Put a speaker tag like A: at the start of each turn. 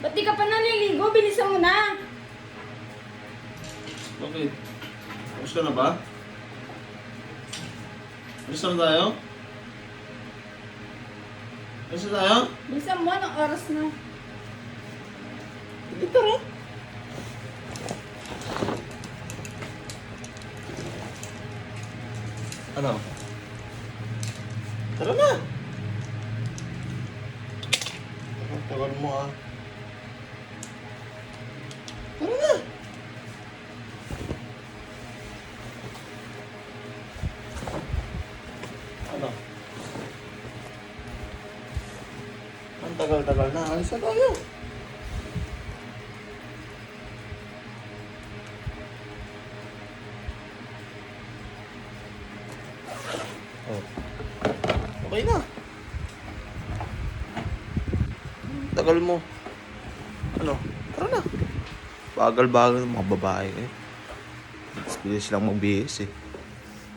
A: Ba't di ka pa naliligo? Bilisan mo na.
B: Okay. Tapos ka na ba? Alis na tayo? Alis na tayo?
A: Bilisan mo, anong oras na?
B: Dito rin. Ano? Tara na! Ang tagal mo ah. Tara na! Ano? Ang tagal-tagal na. Alis na tayo. Oh. Okay na. Tagal mo. Ano? Tara na. Bagal-bagal mga babae eh. Bilis lang magbihis eh.